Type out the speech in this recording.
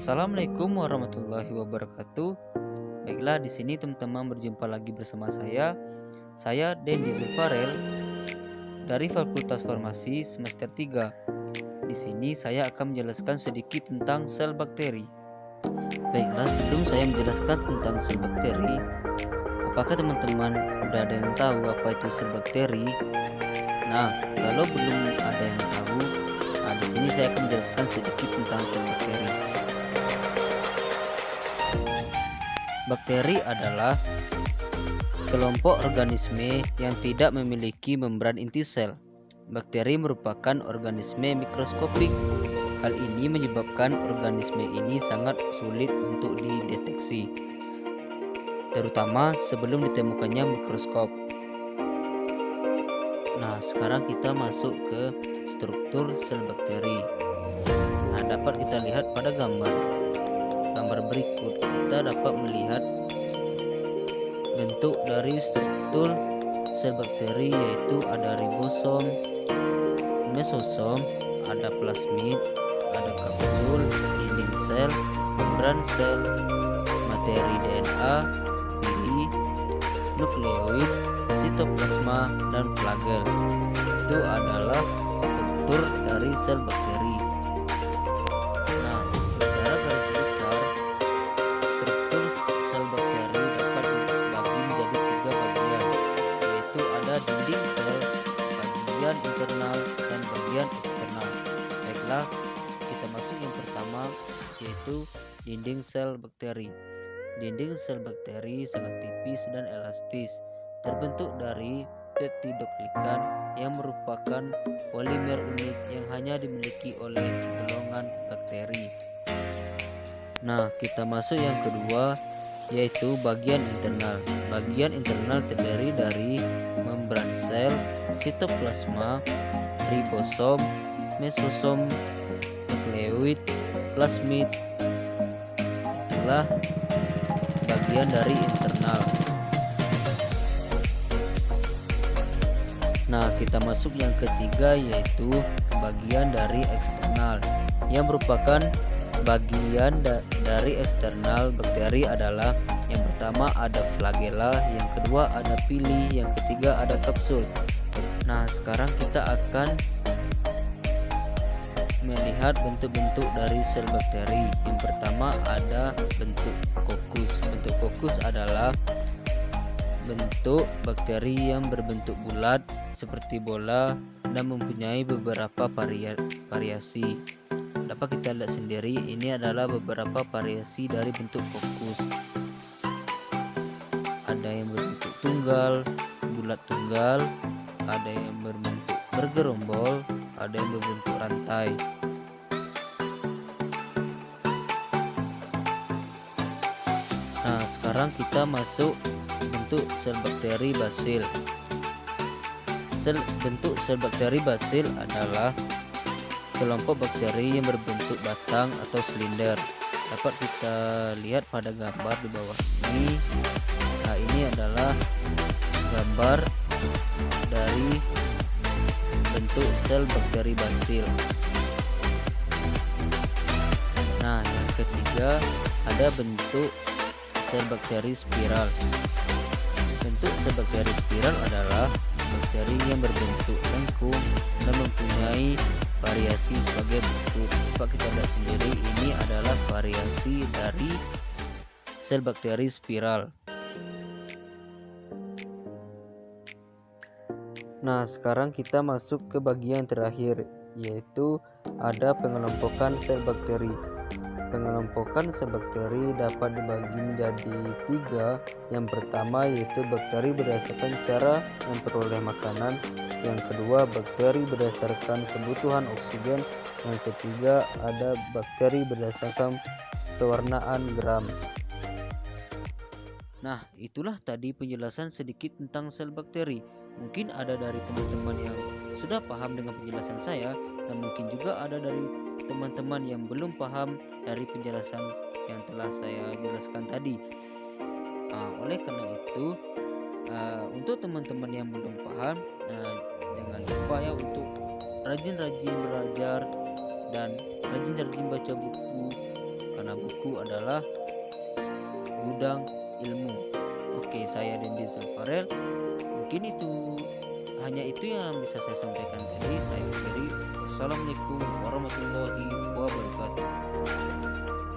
Assalamualaikum warahmatullahi wabarakatuh. Baiklah, di sini teman-teman berjumpa lagi bersama saya. Saya Dendi Zulfarel dari Fakultas Farmasi semester 3. Di sini saya akan menjelaskan sedikit tentang sel bakteri. Baiklah, sebelum saya menjelaskan tentang sel bakteri, apakah teman-teman udah ada yang tahu apa itu sel bakteri? Nah, kalau belum ada yang tahu, di sini saya akan menjelaskan sedikit tentang sel bakteri. Bakteri adalah kelompok organisme yang tidak memiliki membran inti sel. Bakteri merupakan organisme mikroskopik. Hal ini menyebabkan organisme ini sangat sulit untuk dideteksi, terutama sebelum ditemukannya mikroskop. Nah, sekarang kita masuk ke struktur sel bakteri. Nah, dapat kita lihat pada gambar berikut. Kita dapat melihat bentuk dari struktur sel bakteri, yaitu ada ribosom, mesosom, ada plasmid, ada kapsul, dinding sel, membran sel, materi DNA, pili, nukleoid, sitoplasma, dan flagel. Itu adalah struktur dari sel bakteri. Nah, secara garis besar, struktur sel bakteri dapat dibagi menjadi 3 bagian, yaitu ada dinding sel, bagian internal, dan bagian eksternal. Baiklah, kita masuk yang pertama, yaitu dinding sel bakteri. Dinding sel bakteri sangat tipis dan elastis, terbentuk dari peptidoglikan yang merupakan polimer unik yang hanya dimiliki oleh golongan bakteri. Nah, kita masuk yang kedua, yaitu bagian internal. Bagian internal terdiri dari membran sel, sitoplasma, ribosom, mesosom, nukleoid, plasmid. Itulah bagian dari internal. Nah, kita masuk yang ketiga, yaitu bagian dari eksternal, yang merupakan bagian dari eksternal bakteri adalah yang pertama ada flagella, yang kedua ada pili, yang ketiga ada kapsul. Nah, sekarang kita akan melihat bentuk-bentuk dari sel bakteri. Yang pertama ada bentuk kokus. Bentuk kokus adalah bentuk bakteri yang berbentuk bulat seperti bola dan mempunyai beberapa variasi. Dapat kita lihat sendiri, ini adalah beberapa variasi dari bentuk kokus. Ada yang berbentuk tunggal, bulat tunggal, ada yang berbentuk bergerombol, ada yang berbentuk rantai. Nah, sekarang kita masuk bentuk sel bakteri basil. Bentuk sel bakteri basil adalah kelompok bakteri yang berbentuk batang atau silinder. Dapat kita lihat pada gambar di bawah ini. Nah, ini adalah gambar dari bentuk sel bakteri basil. Nah, yang ketiga ada bentuk sel bakteri spiral. Bentuk sel bakteri spiral adalah bakteri yang berbentuk lengkung dan mempunyai variasi sebagai bentuk. Dapat kita lihat sendiri, ini adalah variasi dari sel bakteri spiral. Nah, sekarang kita masuk ke bagian terakhir, yaitu ada pengelompokan sel bakteri. Pengelompokan sel bakteri dapat dibagi menjadi 3. Yang pertama yaitu bakteri berdasarkan cara memperoleh makanan. Yang kedua, bakteri berdasarkan kebutuhan oksigen. Yang ketiga, ada bakteri berdasarkan pewarnaan gram. Nah, itulah tadi penjelasan sedikit tentang sel bakteri. Mungkin ada dari teman-teman yang sudah paham dengan penjelasan saya, dan mungkin juga ada dari teman-teman yang belum paham dari penjelasan yang telah saya jelaskan tadi. Oleh karena itu, untuk teman-teman yang belum paham, jangan lupa ya untuk rajin-rajin belajar dan rajin-rajin baca buku, karena buku adalah gudang ilmu. Oke, saya Dendi Zulfarel. Mungkin hanya itu yang bisa saya sampaikan tadi. Saya akhiri. Wassalamualaikum warahmatullahi wabarakatuh.